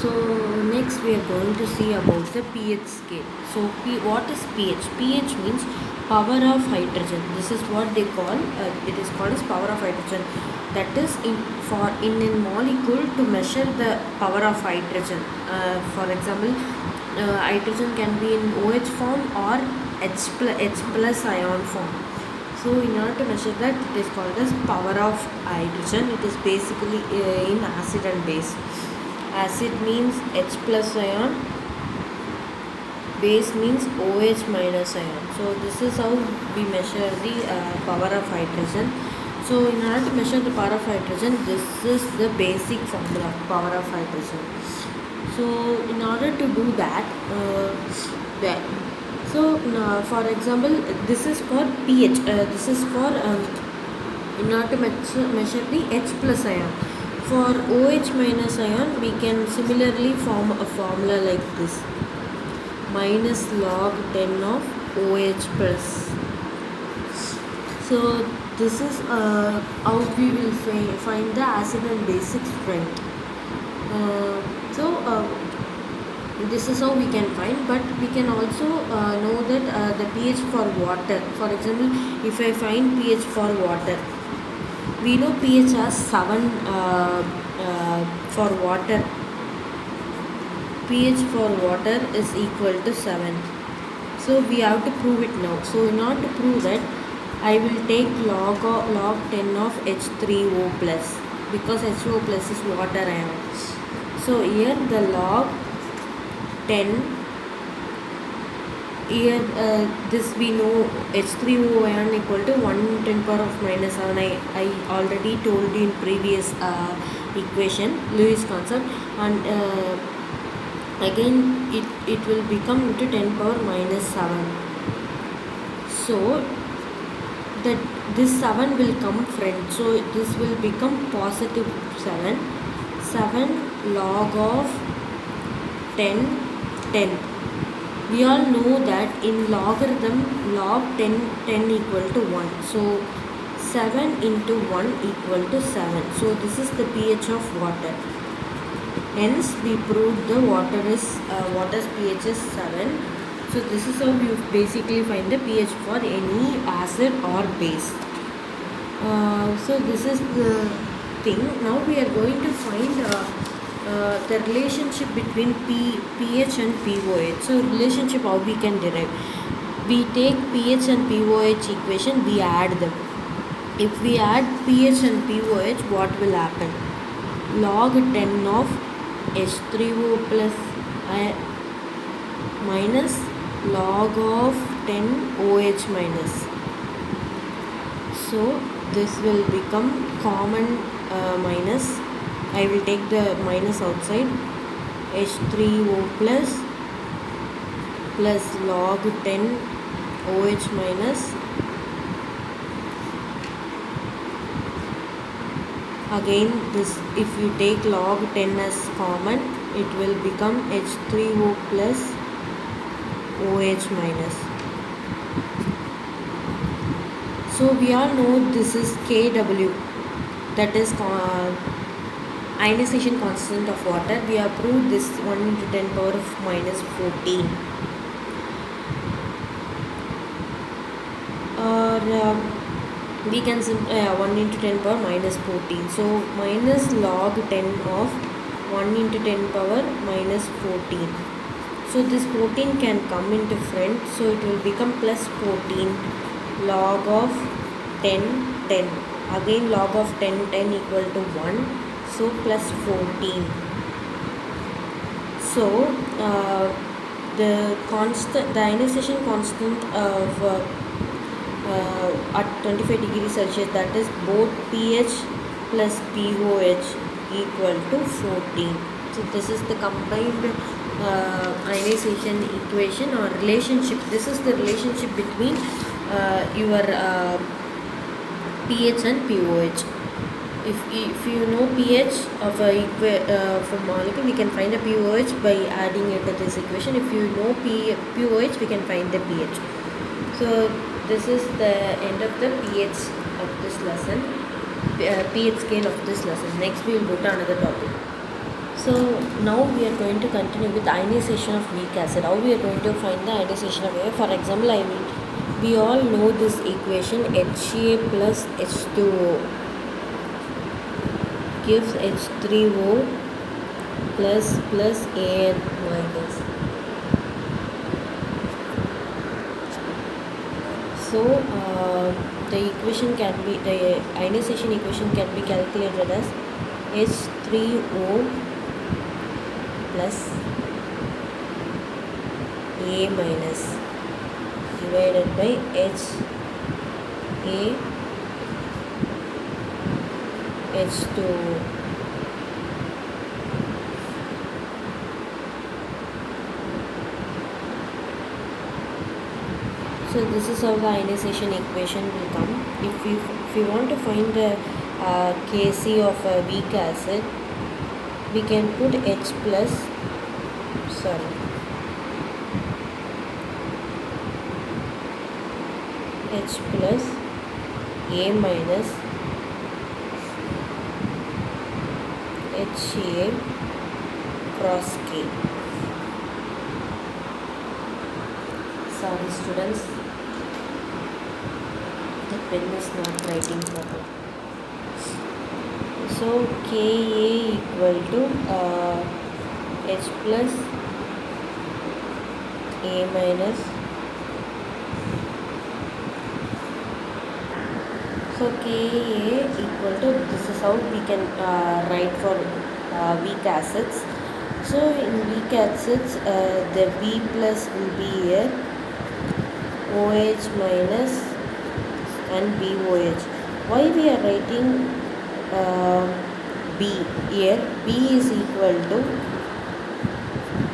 So next we are going to see about the pH scale. So what is pH? pH means power of hydrogen. This is what they call. It is called as power of hydrogen. That is in a molecule to measure the power of hydrogen. For example, hydrogen can be in OH form or H plus ion form. So in order to measure that, it is called as power of hydrogen. It is basically in acid and base. Acid means H plus ion, base means OH minus ion. So this is how we measure the power of hydrogen. So in order to measure the power of hydrogen, this is the basic formula of power of hydrogen. So in order to do that, for example, this is for pH. This is for in order to measure the H plus ion. For OH minus ion, we can similarly form a formula like this: minus log 10 of OH plus. So this is how we will find the acid and basic strength. This is how we can find, but we can also know that the pH for water. For example, if I find pH for water, we know pH as 7 for water. pH for water is equal to 7. So we have to prove it now. So in order to prove that, I will take log 10 of H3O plus, because H2O plus is water ion. So here the log 10, here this we know H3O ion equal to 1 power of minus 7. I already told you in previous equation, Lewis concept, and again it will become into 10 power minus 7. So that this 7 will come front, so this will become positive 7. 7 log of 10 10. We all know that in logarithm log 10 equal to 1. So 7 into 1 equal to 7. So this is the pH of water. Hence we proved the water's pH is 7. So this is how you basically find the pH for any acid or base. So this is the thing. Now we are going to find the relationship between pH and pOH. So relationship how we can derive. We take pH and pOH equation, we add them. If we add pH and pOH, what will happen? Log 10 of H3O plus minus log of 10 OH minus. So this will become common minus. I will take the minus outside. H3O plus log 10 OH minus. Again, this, if you take log 10 as common, it will become H3O plus OH minus. So we all know this is Kw, that is ionization constant of water. We have proved this 1 into 10 power of minus 14. Or we can 1 into 10 power minus 14. So minus log 10 of 1 into 10 power minus 14. So this 14 can come into front. So it will become plus 14 log of 10 10. Again log of 10 10 equal to 1. So plus 14. So the ionization constant of at 25 degrees Celsius, that is both pH plus pOH equal to 14. So this is the combined ionization equation or relationship. This is the relationship between your pH and pOH. If you know pH of a molecule, we can find the pOH by adding it to this equation. If you know pOH, we can find the pH. So this is the end of the pH of this lesson, pH scale of this lesson. Next we will go to another topic. So now we are going to continue with ionization of weak acid. How we are going to find the ionization of air? For example, we all know this equation HA plus H2O gives H3O plus AN minus. So the ionization equation can be calculated as H3O plus A minus divided by HA H2O. So this is how the ionization equation will come. If we want to find the Kc of a weak acid, we can put H plus A minus HA cross K. Sorry students, the pen is not writing properly. So Ka equal to H plus A minus. So Ka equal to, this is how we can write for weak acids. So in weak acids, the V plus will be here, OH minus and BOH. Why we are writing B here? B is equal to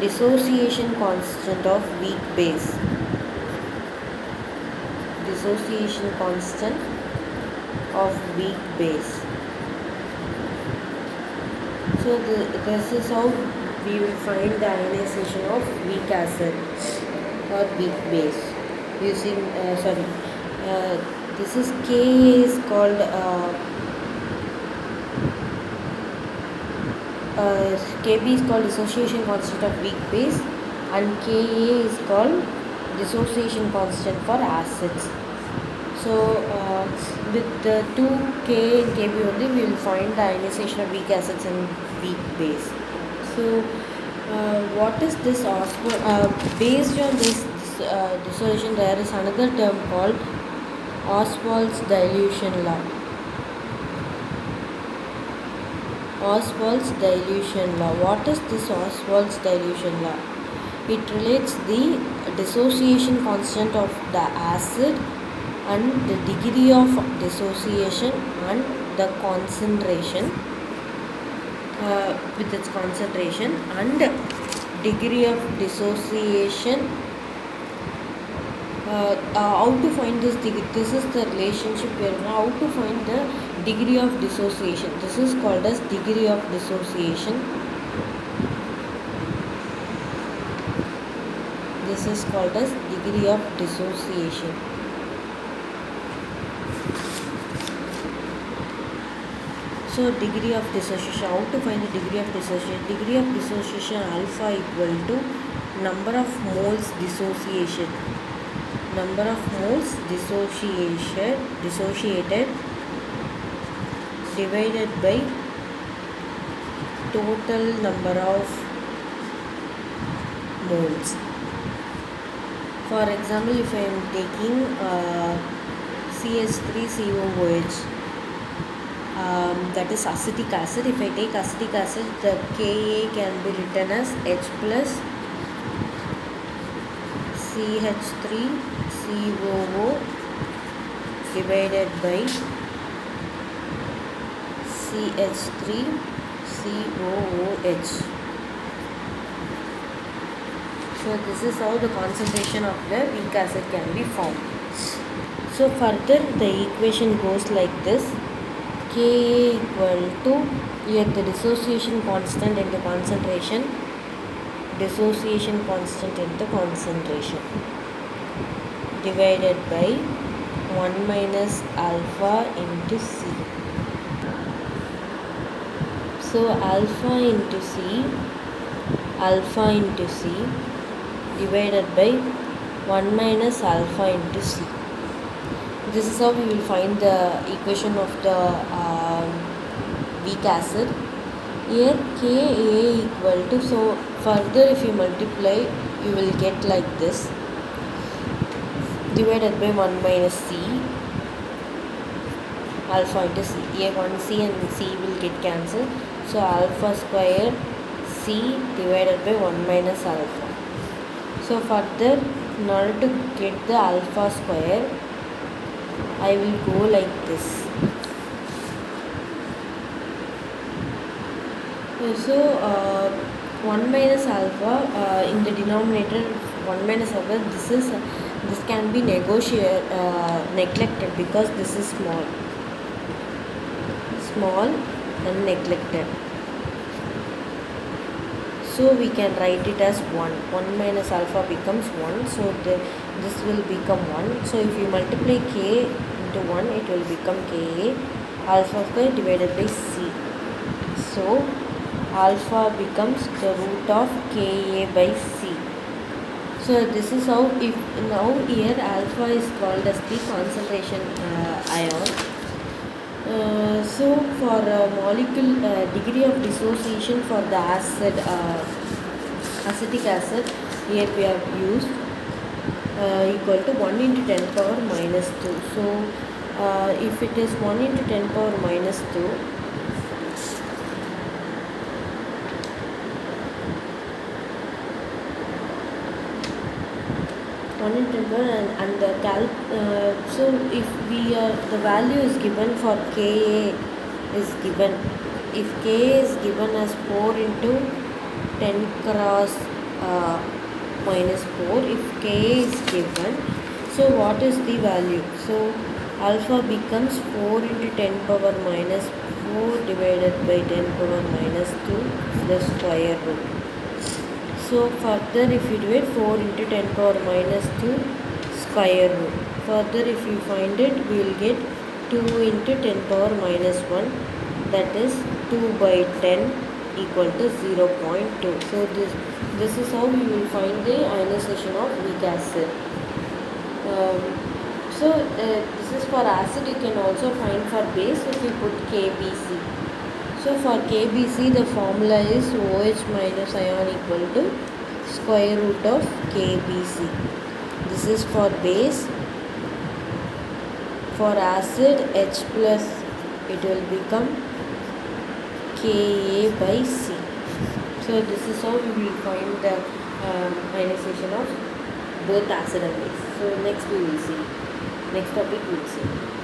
dissociation constant of weak base. Dissociation constant of weak base. So this is how we will find the ionization of weak acid or weak base using this is Ka is called Kb is called dissociation constant of weak base, and Ka is called dissociation constant for acids. So with the 2K and Kb only, we will find the ionization of weak acids and weak base. So what is this based on this dissociation, there is another term called Ostwald's dilution law. Ostwald's dilution law. What is this Ostwald's dilution law? It relates the dissociation constant of the acid and the degree of dissociation and the concentration with its concentration and degree of dissociation. How to find this degree? This is the relationship where how to find the degree of dissociation. This is called as degree of dissociation. This is called as degree of dissociation. So degree of dissociation, how to find the degree of dissociation? Degree of dissociation alpha equal to number of moles dissociation. Number of moles dissociated divided by total number of moles. For example, if I am taking CH3COOH, that is acetic acid. If I take acetic acid, the Ka can be written as H plus CH3COO divided by CH3COOH. So this is how the concentration of the weak acid can be found. So further the equation goes like this. Ka equal to, here the dissociation constant into concentration, dissociation constant into concentration, divided by 1 minus alpha into C. So alpha into C divided by 1 minus alpha into C. This is how we will find the equation of the weak acid. Here Ka equal to, so further if you multiply you will get like this, divided by 1 minus C alpha into C. Here 1C and C will get cancelled. So alpha square C divided by 1 minus alpha. So further, in order to get the alpha square, I will go like this. So 1 minus alpha in the denominator, 1 minus alpha, this can be neglected because this is small and neglected. So we can write it as 1. 1 minus alpha becomes 1. So this will become 1. So if you multiply K into 1, it will become Ka alpha square divided by C. So alpha becomes the root of Ka by C. So this is how, if now here alpha is called as the concentration ion. So for molecule degree of dissociation for the acetic acid, here we have used equal to 1 into 10 power minus 2. So if it is 1 into 10 power minus 2, and the so if we the value is given for Ka is given, if Ka is given as 4 into 10 cross minus 4, if Ka is given, so what is the value? So alpha becomes 4 into 10 power minus 4 divided by 10 power minus 2 the square root. So further if you do it, 4 into 10 power minus 2 square root. Further if you find it, we will get 2 into 10 power minus 1, that is 2 by 10 equal to 0.2. So this is how we will find the ionization of weak acid. This is for acid. You can also find for base if you put KBC. So for KBC, the formula is OH minus ion equal to square root of KBC. This is for base. For acid, H plus, it will become Ka by C. So this is how we will find the ionization of both acid and base. So next we will see. Next topic we will see.